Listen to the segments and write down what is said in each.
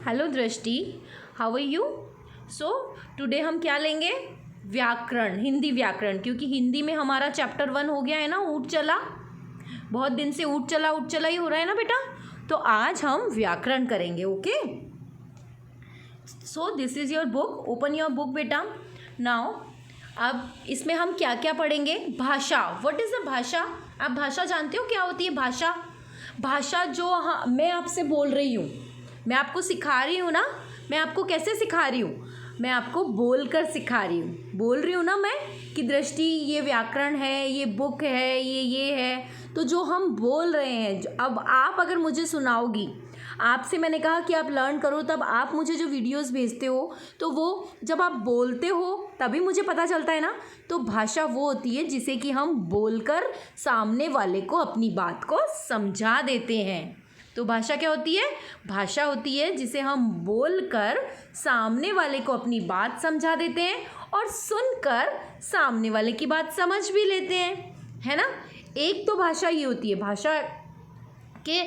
Hello Drishti, how are you? So today हम क्या लेंगे? व्याकरण, हिंदी व्याकरण, क्योंकि हिंदी में हमारा चैप्टर 1 हो गया है ना, ऊट चला। बहुत दिन से ऊट चला ही हो रहा है ना बेटा। तो आज हम व्याकरण करेंगे। Okay, so this is your book, open your book बेटा। नाउ अब इसमें हम क्या क्या पढ़ेंगे? भाषा। व्हाट इज़ द भाषा? आप भाषा जानते हो क्या होती है भाषा? भाषा जो मैं आपसे बोल रही हूँ, मैं आपको सिखा रही हूँ ना। मैं आपको कैसे सिखा रही हूँ? मैं आपको बोल कर सिखा रही हूँ। बोल रही हूँ ना मैं कि दृष्टि ये व्याकरण है, ये बुक है, ये है। तो जो हम बोल रहे हैं, अब आप अगर मुझे सुनाओगी, आपसे मैंने कहा कि आप लर्न करो, तब आप मुझे जो वीडियोस भेजते हो, तो वो जब आप बोलते हो तभी मुझे पता चलता है ना। तो भाषा वो होती है जिसे कि हम बोलकर सामने वाले को अपनी बात को समझा देते हैं। तो भाषा क्या होती है? भाषा होती है जिसे हम बोलकर सामने वाले को अपनी बात समझा देते हैं और सुनकर सामने वाले की बात समझ भी लेते हैं, है ना। एक तो भाषा ये होती है, भाषा के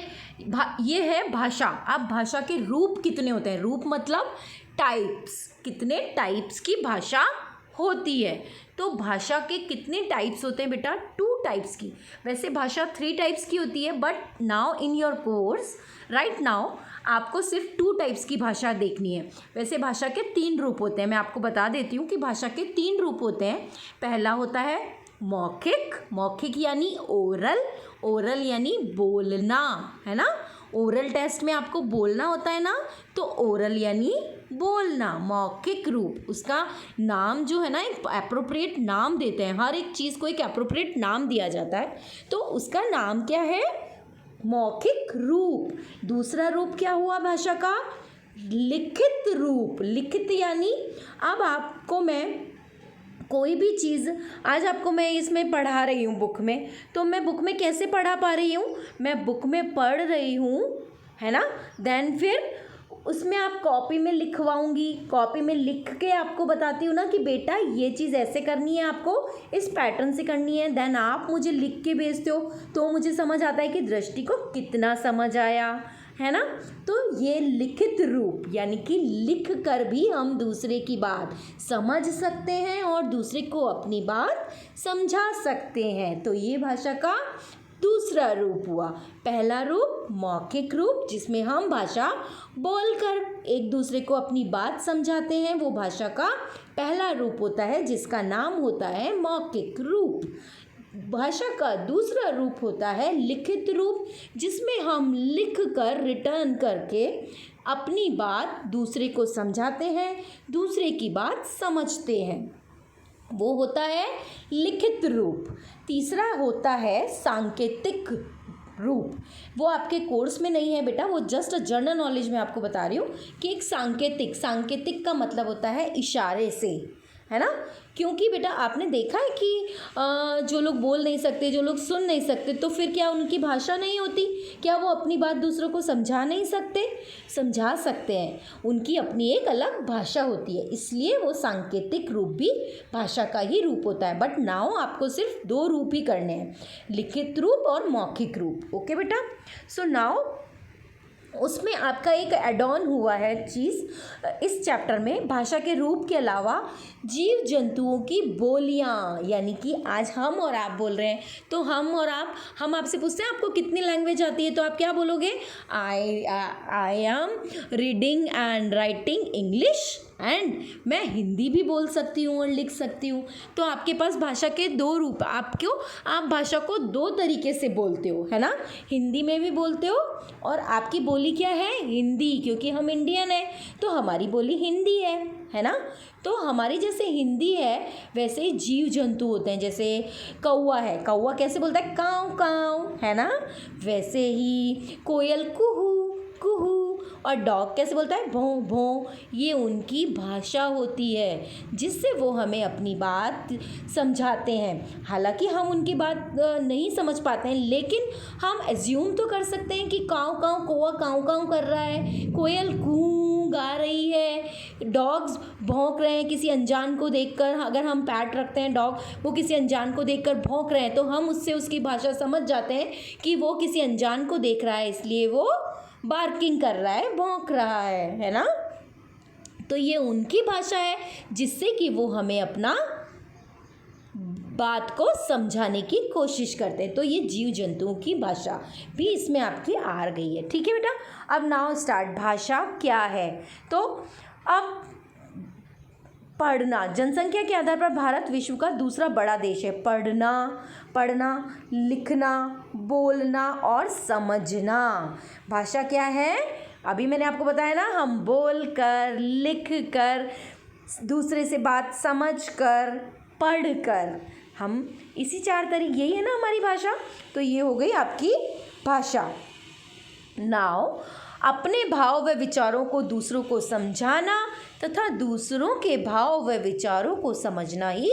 ये है भाषा। अब भाषा के रूप कितने होते हैं? रूप मतलब टाइप्स, कितने टाइप्स की भाषा होती है। तो भाषा के कितने टाइप्स होते हैं बेटा? 2 टाइप्स की। वैसे भाषा 3 टाइप्स की होती है, but now in your course right now आपको सिर्फ 2 टाइप्स की भाषा देखनी है। वैसे भाषा के 3 रूप होते हैं। मैं आपको बता देती हूँ कि भाषा के 3 रूप होते हैं। पहला होता है मौखिक। मौखिक यानी ओरल, ओरल यानी बोलना, है ना। ओरल टेस्ट में आपको बोलना होता है ना, तो ओरल यानी बोलना, मौखिक रूप। उसका नाम जो है ना, एक एप्रोप्रिएट नाम देते हैं। हर एक चीज़ को एक एप्रोप्रिएट नाम दिया जाता है, तो उसका नाम क्या है? मौखिक रूप। दूसरा रूप क्या हुआ भाषा का? लिखित रूप। लिखित यानी अब आपको मैं कोई भी चीज़, आज आपको मैं इसमें पढ़ा रही हूँ बुक में, तो मैं बुक में कैसे पढ़ा पा रही हूँ? मैं बुक में पढ़ रही हूँ, है ना। देन फिर उसमें आप कॉपी में लिखवाऊंगी, कॉपी में लिख के आपको बताती हूँ ना कि बेटा ये चीज़ ऐसे करनी है, आपको इस पैटर्न से करनी है। देन आप मुझे लिख के भेजते हो, तो मुझे समझ आता है कि दृष्टि को कितना समझ आया, है ना। तो ये लिखित रूप, यानी कि लिख कर भी हम दूसरे की बात समझ सकते हैं और दूसरे को अपनी बात समझा सकते हैं। तो ये भाषा का दूसरा रूप हुआ। पहला रूप मौखिक रूप, जिसमें हम भाषा बोलकर एक दूसरे को अपनी बात समझाते हैं, वो भाषा का पहला रूप होता है, जिसका नाम होता है मौखिक रूप। भाषा का दूसरा रूप होता है लिखित रूप, जिसमें हम लिख कर रिटर्न करके अपनी बात दूसरे को समझाते हैं, दूसरे की बात समझते हैं। वो होता है लिखित रूप। तीसरा होता है सांकेतिक रूप। वो आपके कोर्स में नहीं है बेटा, वो जस्ट जनरल नॉलेज में आपको बता रही हूँ कि एक सांकेतिक, सांकेतिक का मतलब होता है इशारे से, है ना। क्योंकि बेटा आपने देखा है कि जो लोग बोल नहीं सकते, जो लोग सुन नहीं सकते, तो फिर क्या उनकी भाषा नहीं होती? क्या वो अपनी बात दूसरों को समझा नहीं सकते? समझा सकते हैं। उनकी अपनी एक अलग भाषा होती है, इसलिए वो सांकेतिक रूप भी भाषा का ही रूप होता है। बट नाउ आपको सिर्फ 2 रूप ही करने हैं, लिखित रूप और मौखिक रूप। ओके बेटा, सो नाउ उसमें आपका एक एड ऑन हुआ है चीज़ इस चैप्टर में। भाषा के रूप के अलावा जीव जंतुओं की बोलियाँ, यानी कि आज हम और आप बोल रहे हैं, तो हम और आप, हम आपसे पूछते हैं आपको कितनी लैंग्वेज आती है, तो आप क्या बोलोगे? I am reading and writing English and मैं हिंदी भी बोल सकती हूँ और लिख सकती हूँ। तो आपके पास भाषा के 2 रूप, आप भाषा को 2 तरीके से बोलते हो, है ना। हिंदी में भी बोलते हो, और आपकी बोली क्या है? हिंदी, क्योंकि हम इंडियन है तो हमारी बोली हिंदी है ना। तो हमारी जैसे हिंदी है, वैसे ही जीव जंतु होते हैं। जैसे कौवा है, कौवा कैसे बोलता है? काऊ काऊ, है ना। वैसे ही कोयल कुहू कुहू, और डॉग कैसे बोलता है? भों भों। ये उनकी भाषा होती है, जिससे वो हमें अपनी बात समझाते हैं। हालांकि हम उनकी बात नहीं समझ पाते हैं, लेकिन हम एज्यूम तो कर सकते हैं कि काऊ काऊ, कौवा काऊ काऊ कर रहा है, कोयल कूँ गा रही है, डॉग्स भौंक रहे हैं किसी अनजान को देखकर। अगर हम पैट रखते हैं डॉग, वो किसी अनजान को देखकर भौंक रहे हैं, तो हम उससे उसकी भाषा समझ जाते हैं कि वो किसी अनजान को देख रहा है, इसलिए वो बार्किंग कर रहा है, भौंक रहा है ना। तो ये उनकी भाषा है जिससे कि वो हमें अपना बात को समझाने की कोशिश करते हैं। तो ये जीव जंतुओं की भाषा भी इसमें आपकी आ गई है। ठीक है बेटा, अब नाउ स्टार्ट। भाषा क्या है? तो अब पढ़ना, जनसंख्या के आधार पर भारत विश्व का दूसरा बड़ा देश है। पढ़ना, लिखना, बोलना और समझना भाषा क्या है? अभी मैंने आपको बताया ना, हम बोल कर, लिख कर, दूसरे से बात समझ कर, पढ़ कर, हम इसी 4 तरीके, यही है ना हमारी भाषा। तो ये हो गई आपकी भाषा। नाउ अपने भाव व विचारों को दूसरों को समझाना तथा दूसरों के भाव व विचारों को समझना ही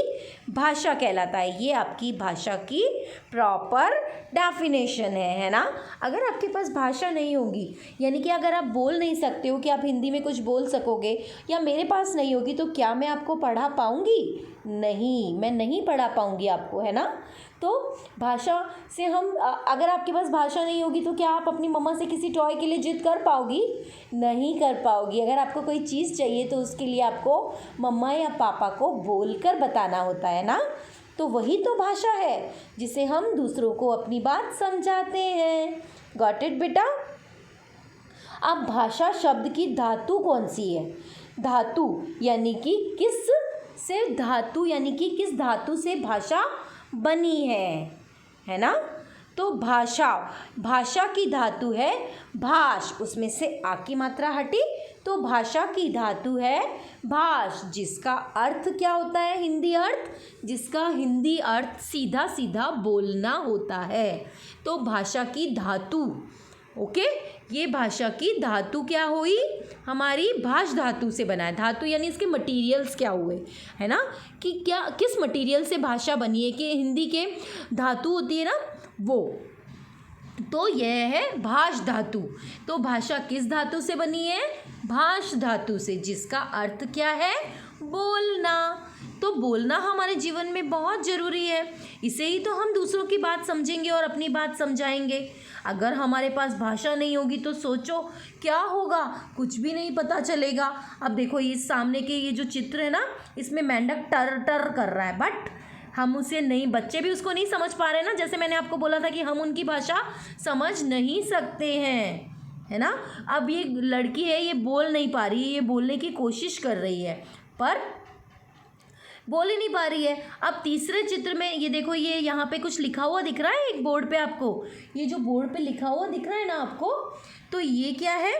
भाषा कहलाता है। ये आपकी भाषा की प्रॉपर डेफिनेशन है ना। अगर आपके पास भाषा नहीं होगी, यानी कि अगर आप बोल नहीं सकते हो कि आप हिंदी में कुछ बोल सकोगे, या मेरे पास नहीं होगी, तो क्या मैं आपको पढ़ा पाऊँगी? नहीं, मैं नहीं पढ़ा पाऊँगी आपको, है ना। तो भाषा से हम, अगर आपके पास भाषा नहीं होगी तो क्या आप अपनी मम्मा से किसी टॉय के लिए जिद कर पाओगी? नहीं कर पाओगी। अगर आपको कोई चीज़ चाहिए तो उसके लिए आपको मम्मा या पापा को बोलकर बताना होता है ना। तो वही तो भाषा है जिसे हम दूसरों को अपनी बात समझाते हैं। गॉट इट बेटा? अब भाषा शब्द की धातु कौन सी है? धातु यानी कि किस धातु से भाषा बनी है ना। तो भाषा की धातु है भाष, उसमें से आ की मात्रा हटी, तो भाषा की धातु है भाष, जिसका अर्थ क्या होता है? हिंदी अर्थ, जिसका हिंदी अर्थ सीधा सीधा बोलना होता है। तो भाषा की धातु, ओके, ये भाषा की धातु क्या हुई? हमारी भाष धातु से बना है। धातु यानी इसके मटेरियल्स क्या हुए, है ना, कि क्या किस मटेरियल से भाषा बनी है, कि हिंदी के धातु होती है ना वो। तो यह है भाष धातु। तो भाषा किस धातु से बनी है? भाष धातु से, जिसका अर्थ क्या है? बोलना। तो बोलना हमारे जीवन में बहुत ज़रूरी है, इसे ही तो हम दूसरों की बात समझेंगे और अपनी बात समझाएंगे। अगर हमारे पास भाषा नहीं होगी तो सोचो क्या होगा, कुछ भी नहीं पता चलेगा। अब देखो ये सामने के ये जो चित्र है ना, इसमें मेंढक टर टर कर रहा है, बट हम उसे नहीं, बच्चे भी उसको नहीं समझ पा रहे ना। जैसे मैंने आपको बोला था कि हम उनकी भाषा समझ नहीं सकते हैं, है ना। अब ये लड़की है, ये बोल नहीं पा रही है, ये बोलने की कोशिश कर रही है पर बोल ही नहीं पा रही है। अब तीसरे चित्र में ये देखो, ये यहाँ पे कुछ लिखा हुआ दिख रहा है एक बोर्ड पे आपको, ये जो बोर्ड पे लिखा हुआ दिख रहा है ना आपको, तो ये क्या है?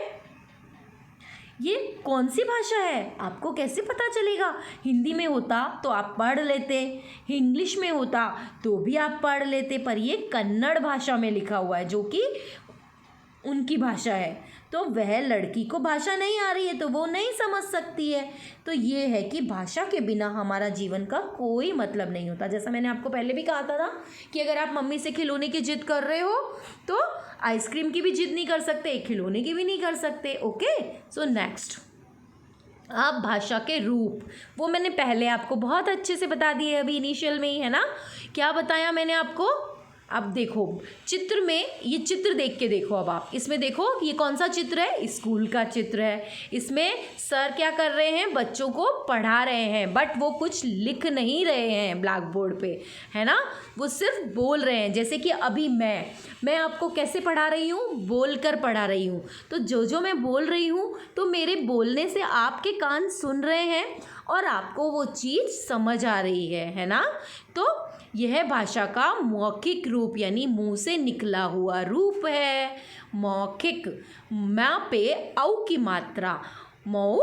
ये कौन सी भाषा है? आपको कैसे पता चलेगा? हिंदी में होता तो आप पढ़ लेते, इंग्लिश में होता तो भी आप पढ़ लेते, पर ये कन्नड़ भाषा में लिखा हुआ है जो कि उनकी भाषा है। तो वह लड़की को भाषा नहीं आ रही है तो वो नहीं समझ सकती है। तो ये है कि भाषा के बिना हमारा जीवन का कोई मतलब नहीं होता। जैसा मैंने आपको पहले भी कहा था ना कि अगर आप मम्मी से खिलौने की जिद कर रहे हो तो आइसक्रीम की भी जिद नहीं कर सकते, खिलौने की भी नहीं कर सकते। ओके, सो नेक्स्ट, अब भाषा के रूप, वो मैंने पहले आपको बहुत अच्छे से बता दिए अभी इनिशियल में ही, है ना। क्या बताया मैंने आपको? अब देखो चित्र में, ये चित्र देख के देखो। अब आप इसमें देखो, ये कौन सा चित्र है? स्कूल का चित्र है। इसमें सर क्या कर रहे हैं? बच्चों को पढ़ा रहे हैं, बट वो कुछ लिख नहीं रहे हैं ब्लैक बोर्ड पे, है ना, वो सिर्फ बोल रहे हैं। जैसे कि अभी मैं आपको कैसे पढ़ा रही हूँ? बोल कर पढ़ा रही हूँ। तो जो मैं बोल रही हूँ तो मेरे बोलने से आपके कान सुन रहे हैं और आपको वो चीज़ समझ आ रही है ना। तो यह भाषा का मौखिक रूप यानी मुंह से निकला हुआ रूप है। मौखिक, म पे औ की मात्रा मऊ,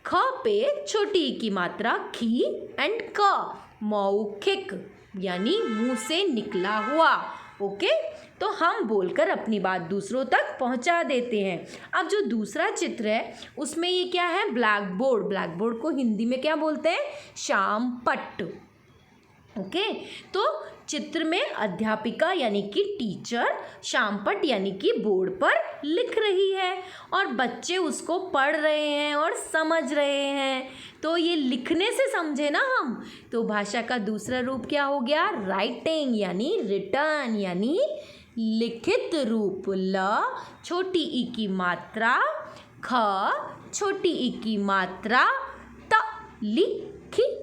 ख पे छोटी ई की मात्रा खी एंड क, मौखिक यानी मुंह से निकला हुआ। ओके, तो हम बोलकर अपनी बात दूसरों तक पहुंचा देते हैं। अब जो दूसरा चित्र है उसमें ये क्या है? Black board. ब्लैक बोर्ड को हिंदी में क्या बोलते हैं? शाम पट्ट। ओके, तो चित्र में अध्यापिका यानी कि टीचर शामपट यानी कि बोर्ड पर लिख रही है और बच्चे उसको पढ़ रहे हैं और समझ रहे हैं। तो ये लिखने से समझे ना हम। तो भाषा का दूसरा रूप क्या हो गया? राइटिंग यानी रिटर्न यानी लिखित रूप ल, छोटी ई की मात्रा ख, छोटी ई की मात्रा त, लिखित,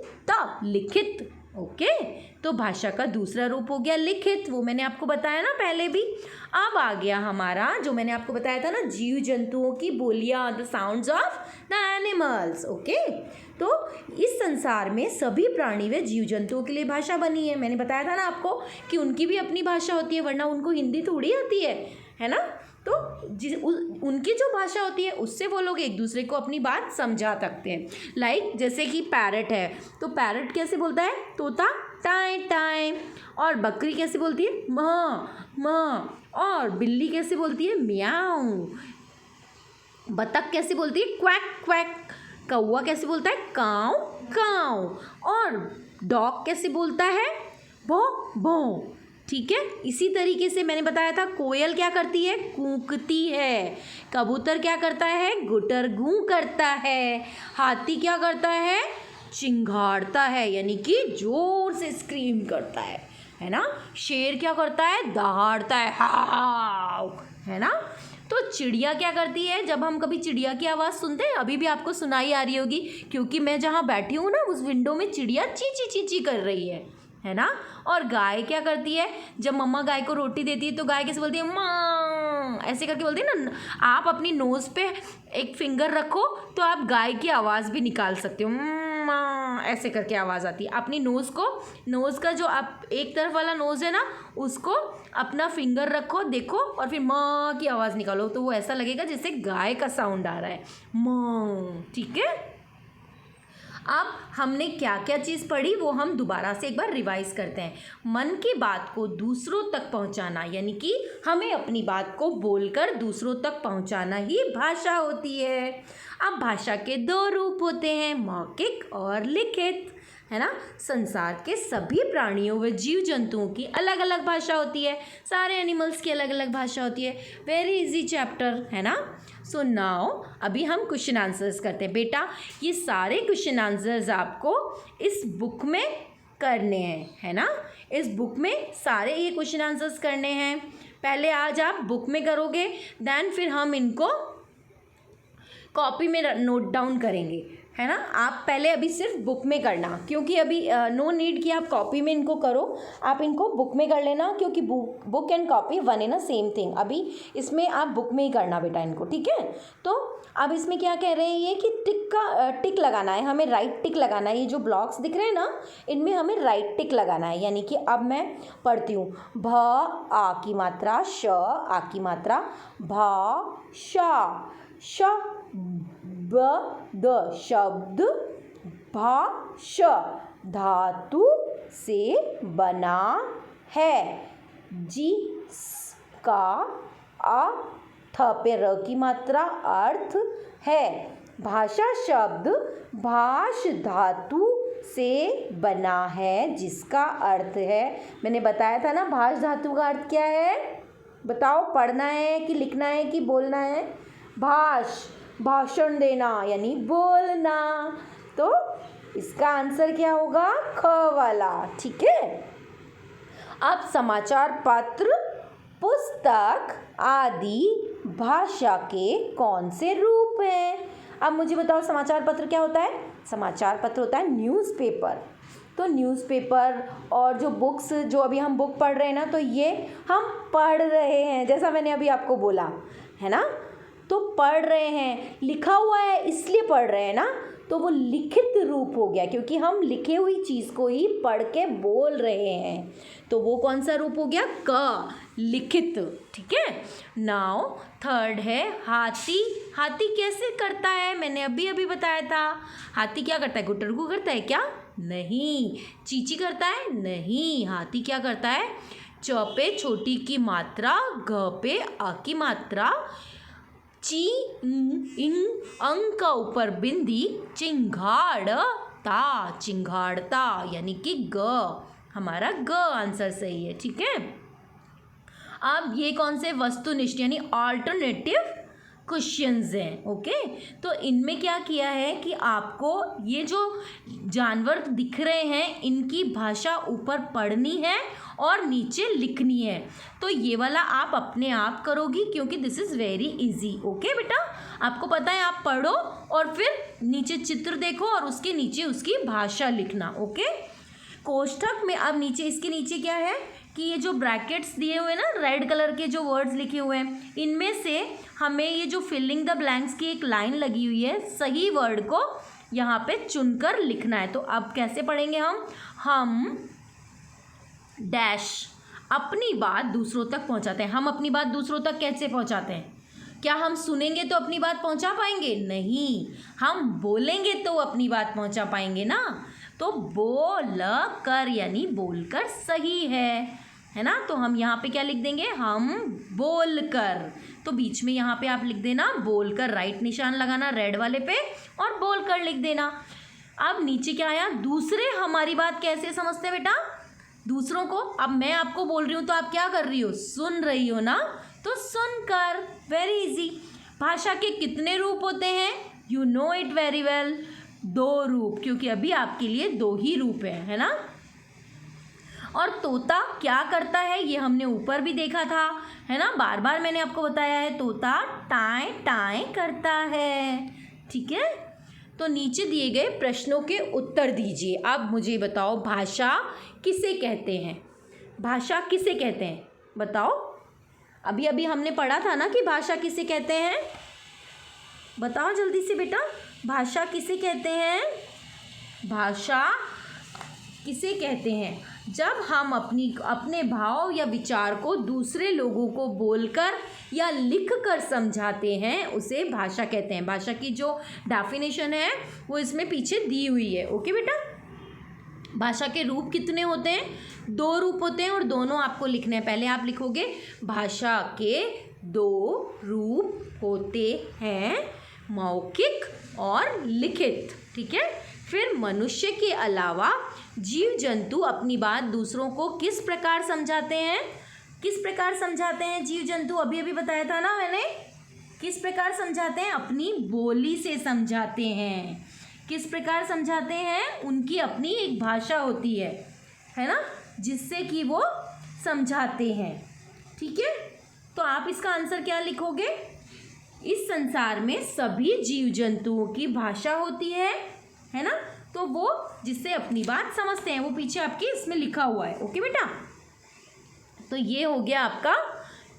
लिखित। ओके, तो भाषा का दूसरा रूप हो गया लिखित, वो मैंने आपको बताया ना पहले भी। अब आ गया हमारा जो मैंने आपको बताया था ना, जीव जंतुओं की बोलियां, the sounds of the animals. Okay, तो इस संसार में सभी प्राणी व जीव जंतुओं के लिए भाषा बनी है। मैंने बताया था ना आपको कि उनकी भी अपनी भाषा होती है, वरना उनको हिंदी थोड़ी आती है ना। तो उनकी जो भाषा होती है उससे वो लोग एक दूसरे को अपनी बात समझा सकते हैं। लाइक जैसे कि पैरट है, तो पैरट कैसे बोलता है? तोता टाय टाय। और बकरी कैसे बोलती है? माँ माँ। और बिल्ली कैसे बोलती है? म्याऊं। बतख कैसे बोलती है? Quack quack. कौवा कैसे बोलता है? काऊ काऊ। और डॉग कैसे बोलता है? भौ भौ। ठीक है, इसी तरीके से मैंने बताया था कोयल क्या करती है? कूकती है। कबूतर क्या करता है? गुटर गूं करता है। हाथी क्या करता है? चिंघाड़ता है, यानी कि जोर से स्क्रीम करता है ना। शेर क्या करता है? दहाड़ता है, हाव, है ना। तो चिड़िया क्या करती है? जब हम कभी चिड़िया की आवाज़ सुनते हैं, अभी भी आपको सुनाई आ रही होगी, क्योंकि मैं जहाँ बैठी हूँ ना उस विंडो में चिड़िया चींची चींची कर रही है ना। और गाय क्या करती है? जब मम्मा गाय को रोटी देती है तो गाय कैसे बोलती है? माँ, ऐसे करके बोलती है ना। आप अपनी नोज़ पे एक फिंगर रखो तो आप गाय की आवाज़ भी निकाल सकते हो, माँ, ऐसे करके आवाज़ आती है। अपनी नोज़ का जो आप एक तरफ वाला नोज़ है ना, उसको अपना फिंगर रखो, देखो, और फिर माँ की आवाज़ निकालो, तो वो ऐसा लगेगा जैसे गाय का साउंड आ रहा है, माँ। ठीक है, अब हमने क्या क्या चीज़ पढ़ी वो हम दोबारा से एक बार रिवाइज करते हैं। मन की बात को दूसरों तक पहुंचाना, यानी कि हमें अपनी बात को बोलकर दूसरों तक पहुंचाना ही भाषा होती है। अब भाषा के दो रूप होते हैं, मौखिक और लिखित, है ना। संसार के सभी प्राणियों व जीव जंतुओं की अलग अलग भाषा होती है, सारे एनिमल्स की अलग अलग भाषा होती है। वेरी इजी चैप्टर, है ना। सो नाउ अभी हम क्वेश्चन आंसर्स करते हैं। बेटा ये सारे क्वेश्चन आंसर्स आपको इस बुक में करने हैं, है ना। इस बुक में सारे ये क्वेश्चन आंसर्स करने हैं। पहले आज आप बुक में करोगे, देन फिर हम इनको कॉपी में नोट डाउन करेंगे, है ना। आप पहले अभी सिर्फ बुक में करना, क्योंकि अभी नो नीड कि आप कॉपी में इनको करो, आप इनको बुक में कर लेना, क्योंकि बुक एंड कॉपी वन है ना, सेम थिंग। अभी इसमें आप बुक में ही करना बेटा इनको, ठीक है। तो अब इसमें क्या कह रहे हैं ये कि टिक लगाना है, हमें राइट टिक लगाना है। ये जो ब्लॉक्स दिख रहे हैं ना, इनमें हमें राइट टिक लगाना है। यानी कि अब मैं पढ़ती हूँ, भ आ की मात्रा, श आ की मात्रा, भा शा, श ब द, शब्द, भाषा धातु से बना है, जिसका अ थ पे र की मात्रा अर्थ है। भाषा शब्द भाष धातु से बना है, जिसका अर्थ है, मैंने बताया था ना भाष धातु का अर्थ क्या है, बताओ। पढ़ना है कि लिखना है कि बोलना है? भाष, भाषण देना यानी बोलना। तो इसका आंसर क्या होगा? ख वाला, ठीक है। अब समाचार पत्र, पुस्तक आदि भाषा के कौन से रूप हैं? अब मुझे बताओ समाचार पत्र क्या होता है? समाचार पत्र होता है न्यूज़पेपर। तो न्यूज़पेपर और जो बुक्स, जो अभी हम बुक पढ़ रहे हैं ना, तो ये हम पढ़ रहे हैं, जैसा मैंने अभी आपको बोला, है ना। तो पढ़ रहे हैं, लिखा हुआ है इसलिए पढ़ रहे हैं ना, तो वो लिखित रूप हो गया, क्योंकि हम लिखे हुई चीज़ को ही पढ़ के बोल रहे हैं। तो वो कौन सा रूप हो गया? क, लिखित, ठीक है। नाउ थर्ड है हाथी। हाथी कैसे करता है? मैंने अभी बताया था। हाथी क्या करता है? गुटरगू करता है क्या? नहीं। चींची करता है? नहीं। हाथी क्या करता है? च पे छोटी की मात्रा, घ पे आ की मात्रा, ची इन अंक का ऊपर बिंदी, चिंगाड़ता, चिंगाड़ता, यानी कि ग, हमारा ग आंसर सही है, ठीक है। अब ये कौन से वस्तुनिष्ठ यानी ऑल्टरनेटिव क्वेश्चंस हैं। ओके, तो इनमें क्या किया है कि आपको ये जो जानवर दिख रहे हैं इनकी भाषा ऊपर पढ़नी है और नीचे लिखनी है। तो ये वाला आप अपने आप करोगी क्योंकि this is very easy. Okay बेटा, आपको पता है, आप पढ़ो और फिर नीचे चित्र देखो और उसके नीचे उसकी भाषा लिखना। ओके, कोष्ठक में अब नीचे, इसके नीचे क्या है कि ये जो ब्रैकेट्स दिए हुए ना, रेड कलर के जो वर्ड्स लिखे हुए हैं, इनमें से हमें ये जो फिलिंग द ब्लैंक्स की एक लाइन लगी हुई है, सही वर्ड को यहाँ पे चुनकर लिखना है। तो अब कैसे पढ़ेंगे हम डैश अपनी बात दूसरों तक पहुँचाते हैं। हम अपनी बात दूसरों तक कैसे पहुँचाते हैं? क्या हम सुनेंगे तो अपनी बात पहुँचा पाएंगे? नहीं, हम बोलेंगे तो अपनी बात पहुँचा पाएंगे ना। तो बोल कर यानी बोलकर सही है ना। तो हम यहाँ पे क्या लिख देंगे? हम बोल कर। तो बीच में यहाँ पे आप लिख देना बोल कर, राइट निशान लगाना रेड वाले पे और बोल कर लिख देना। अब नीचे क्या आया? दूसरे हमारी बात कैसे समझते हैं बेटा? दूसरों को, अब मैं आपको बोल रही हूँ तो आप क्या कर रही हो? सुन रही हो ना, तो सुनकर। Very easy. भाषा के कितने रूप होते हैं? You know it very well, 2 रूप, क्योंकि अभी आपके लिए 2 ही रूप है ना। और तोता क्या करता है ये हमने ऊपर भी देखा था, है ना, बार बार मैंने आपको बताया है। तोता टाएं टाएं करता है। ठीक है, तो नीचे दिए गए प्रश्नों के उत्तर दीजिए। अब मुझे बताओ, भाषा किसे कहते हैं? भाषा किसे कहते हैं बताओ? अभी अभी हमने पढ़ा था ना कि भाषा किसे कहते हैं। बताओ जल्दी से बेटा, भाषा किसे कहते हैं? भाषा किसे कहते हैं? जब हम अपने भाव या विचार को दूसरे लोगों को बोलकर या लिखकर समझाते हैं, उसे भाषा कहते हैं। भाषा की जो डेफिनेशन है वो इसमें पीछे दी हुई है। ओके बेटा, भाषा के रूप कितने होते हैं? 2 रूप होते हैं और दोनों आपको लिखने हैं। पहले आप लिखोगे भाषा के 2 रूप होते हैं, मौखिक और लिखित। ठीक है, फिर मनुष्य के अलावा जीव जंतु अपनी बात दूसरों को किस प्रकार समझाते हैं? किस प्रकार समझाते हैं जीव जंतु? अभी अभी बताया था ना मैंने, किस प्रकार समझाते हैं? अपनी बोली से समझाते हैं। किस प्रकार समझाते हैं? उनकी अपनी एक भाषा होती है ना, जिससे कि वो समझाते हैं। ठीक है, तो आप इसका आंसर क्या लिखोगे? इस संसार में सभी जीव जंतुओं की भाषा होती है ना, तो वो जिससे अपनी बात समझते हैं, वो पीछे आपके इसमें लिखा हुआ है। ओके बेटा, तो ये हो गया आपका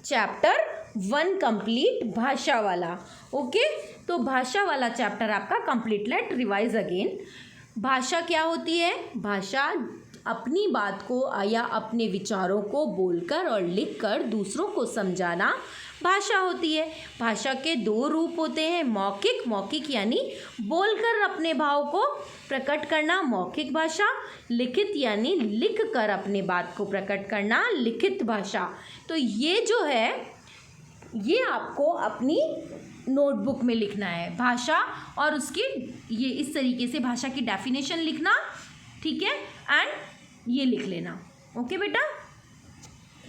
चैप्टर 1 कंप्लीट, भाषा वाला। ओके, तो भाषा वाला चैप्टर आपका कंप्लीट। Late revise again. भाषा क्या होती है? भाषा अपनी बात को या अपने विचारों को बोलकर और लिखकर दूसरों को समझाना भाषा होती है। भाषा के 2 रूप होते हैं, मौखिक, मौखिक यानी बोलकर अपने भाव को प्रकट करना, मौखिक भाषा। लिखित यानी लिख कर अपने बात को प्रकट करना, लिखित भाषा। तो ये जो है ये आपको अपनी नोटबुक में लिखना है, भाषा और उसकी ये इस तरीके से भाषा की डेफिनेशन लिखना। ठीक है, एंड ये लिख लेना। ओके बेटा,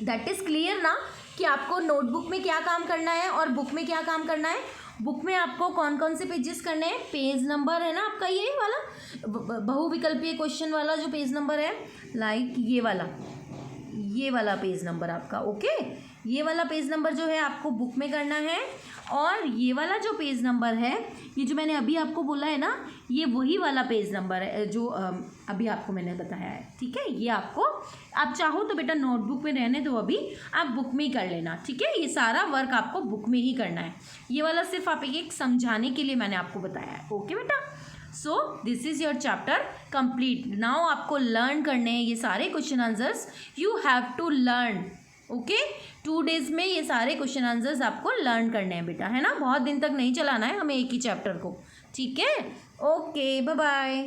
दैट इज़ क्लियर ना कि आपको नोटबुक में क्या काम करना है और बुक में क्या काम करना है। बुक में आपको कौन कौन से पेजेस करने हैं? पेज नंबर है ना आपका ये वाला बहुविकल्पीय क्वेश्चन वाला जो पेज नंबर है, लाइक ये वाला पेज नंबर आपका। ओके, ये वाला पेज नंबर जो है आपको बुक में करना है। और ये वाला जो पेज नंबर है, ये जो मैंने अभी आपको बोला है ना, ये वही वाला पेज नंबर है जो अभी आपको मैंने बताया है। ठीक है, ये आपको, आप चाहो तो बेटा नोटबुक में रहने दो, अभी आप बुक में ही कर लेना। ठीक है, ये सारा वर्क आपको बुक में ही करना है। ये वाला सिर्फ आप एक समझाने के लिए मैंने आपको बताया है। ओके बेटा, so this is your chapter complete. Now आपको लर्न करने हैं ये सारे question answers, you have to learn. Okay, 2 days में ये सारे क्वेश्चन आंसर्स आपको लर्न करने हैं बेटा, है ना। बहुत दिन तक नहीं चलाना है हमें एक ही चैप्टर को। ठीक है, ओके, बाय बाय।